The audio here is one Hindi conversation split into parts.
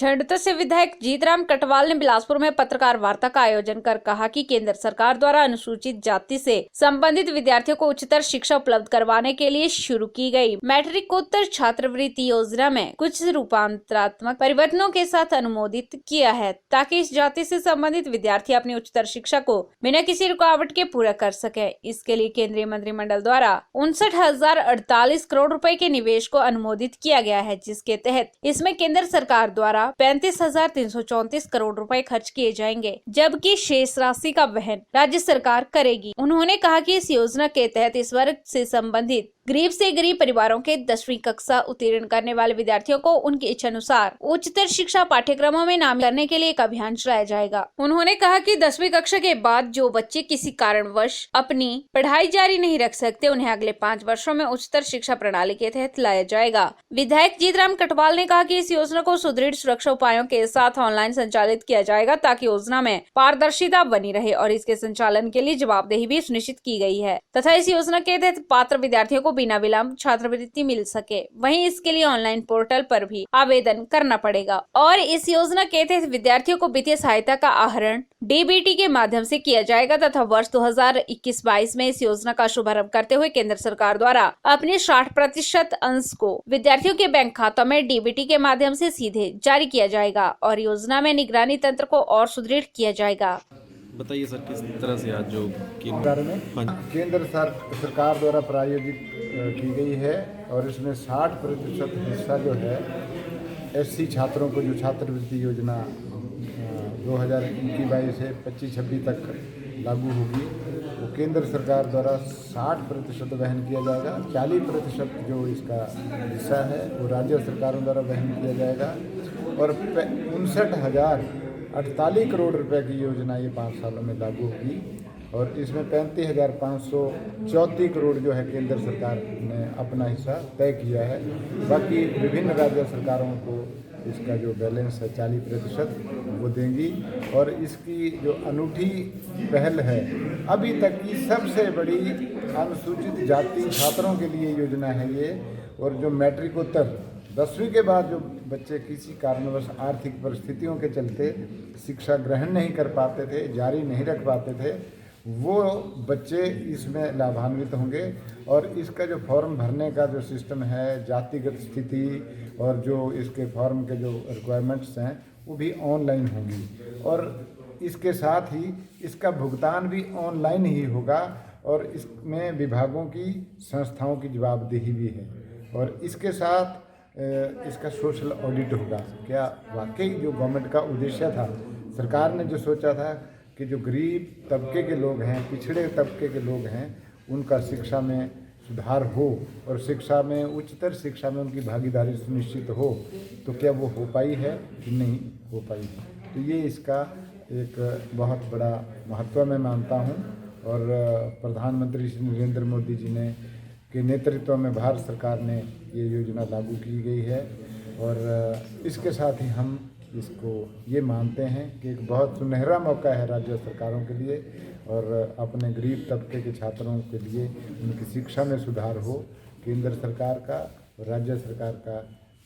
झंडुता से विधायक जीतराम कटवाल ने बिलासपुर में पत्रकार वार्ता का आयोजन कर कहा कि केंद्र सरकार द्वारा अनुसूचित जाति से संबंधित विद्यार्थियों को उच्चतर शिक्षा उपलब्ध करवाने के लिए शुरू की गई मैट्रिकोत्तर छात्रवृत्ति योजना में कुछ रूपांतरात्मक परिवर्तनों के साथ अनुमोदित किया है, ताकि इस जाति से संबंधित विद्यार्थी अपनी उच्चतर शिक्षा को बिना किसी रुकावट के पूरा कर सके। इसके लिए केंद्रीय मंत्रिमंडल द्वारा 59,048 करोड़ रुपए के निवेश को अनुमोदित किया गया है, जिसके तहत इसमें केंद्र सरकार द्वारा 35,334 करोड़ रुपए खर्च किए जाएंगे, जबकि शेष राशि का वहन राज्य सरकार करेगी। उन्होंने कहा कि इस योजना के तहत इस वर्ग से संबंधित गरीब से गरीब परिवारों के 10वीं कक्षा उत्तीर्ण करने वाले विद्यार्थियों को उनकी इच्छा अनुसार उच्चतर शिक्षा पाठ्यक्रमों में नामित करने के लिए एक अभियान चलाया जाएगा। उन्होंने कहा कि 10वीं कक्षा के बाद जो बच्चे किसी कारणवश अपनी पढ़ाई जारी नहीं रख सकते, उन्हें अगले 5 वर्षों में उच्चतर शिक्षा प्रणाली के तहत लाया जाएगा। विधायक जीतराम कटवाल ने कहा कि इस योजना को सुदृढ़ सुरक्षा उपायों के साथ ऑनलाइन संचालित किया जाएगा, ताकि योजना में पारदर्शिता बनी रहे और इसके संचालन के लिए जवाबदेही भी सुनिश्चित की गई है तथा इस योजना के तहत पात्र विद्यार्थियों को बिना विलंब छात्रवृत्ति मिल सके। वहीं इसके लिए ऑनलाइन पोर्टल पर भी आवेदन करना पड़ेगा और इस योजना के तहत विद्यार्थियों को वित्तीय सहायता का आहरण डीबीटी के माध्यम से किया जाएगा तथा वर्ष 2021-22 में इस योजना का शुभारंभ करते हुए केंद्र सरकार द्वारा अपने 60% अंश को विद्यार्थियों के बैंक खातों में डीबीटी के माध्यम से सीधे जारी किया जाएगा और योजना में निगरानी तंत्र को और सुदृढ़ किया जाएगा। बताइए सर, किस तरह से आज जो केंद्र सरकार द्वारा प्रायोजित की गई है और इसमें 60% हिस्सा जो है एससी छात्रों को जो छात्रवृत्ति योजना 2021-22 से 25-26 तक लागू होगी, वो केंद्र सरकार द्वारा 60% वहन किया जाएगा। 40% जो इसका हिस्सा है वो राज्य सरकारों द्वारा वहन किया जाएगा और 59,048 करोड़ रुपए की योजना ये 5 सालों में लागू होगी और इसमें 35,534 करोड़ जो है केंद्र सरकार ने अपना हिस्सा तय किया है। बाकी विभिन्न राज्य सरकारों को इसका जो बैलेंस है 40% वो देंगी और इसकी जो अनूठी पहल है, अभी तक की सबसे बड़ी अनुसूचित जाति छात्रों के लिए योजना है ये। और जो मैट्रिकोत्तर 10वीं के बाद जो बच्चे किसी कारणवश आर्थिक परिस्थितियों के चलते शिक्षा ग्रहण नहीं कर पाते थे, जारी नहीं रख पाते थे, वो बच्चे इसमें लाभान्वित होंगे और इसका जो फॉर्म भरने का जो सिस्टम है, जातिगत स्थिति और जो इसके फॉर्म के जो रिक्वायरमेंट्स हैं वो भी ऑनलाइन होंगी और इसके साथ ही इसका भुगतान भी ऑनलाइन ही होगा और इसमें विभागों की संस्थाओं की जवाबदेही भी है और इसके साथ इसका सोशल ऑडिट होगा। क्या वाकई जो गवर्नमेंट का उद्देश्य था, सरकार ने जो सोचा था कि जो गरीब तबके के लोग हैं, पिछड़े तबके के लोग हैं, उनका शिक्षा में सुधार हो और शिक्षा में उच्चतर शिक्षा में उनकी भागीदारी सुनिश्चित हो, तो क्या वो हो पाई है कि नहीं हो पाई है। तो ये इसका एक बहुत बड़ा महत्व मैं मानता हूँ और प्रधानमंत्री श्री नरेंद्र मोदी जी ने के नेतृत्व में भारत सरकार ने ये योजना लागू की गई है और इसके साथ ही हम इसको ये मानते हैं कि एक बहुत सुनहरा मौका है राज्य सरकारों के लिए और अपने गरीब तबके के छात्रों के लिए उनकी शिक्षा में सुधार हो। केंद्र सरकार का और राज्य सरकार का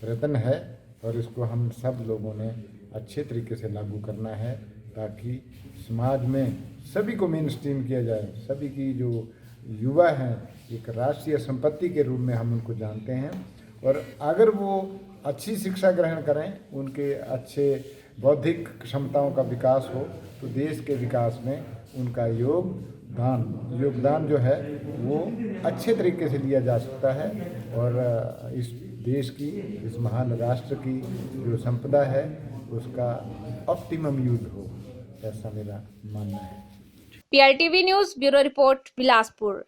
प्रयत्न है और इसको हम सब लोगों ने अच्छे तरीके से लागू करना है, ताकि समाज में सभी को मेन स्ट्रीम किया जाए। सभी की जो युवा हैं एक राष्ट्रीय संपत्ति के रूप में हम उनको जानते हैं और अगर वो अच्छी शिक्षा ग्रहण करें, उनके अच्छे बौद्धिक क्षमताओं का विकास हो, तो देश के विकास में उनका योगदान जो है वो अच्छे तरीके से लिया जा सकता है और इस देश की, इस महान राष्ट्र की जो संपदा है उसका ऑप्टिमम यूज हो, ऐसा मेरा मानना है। PRTV news bureau report Bilaspur.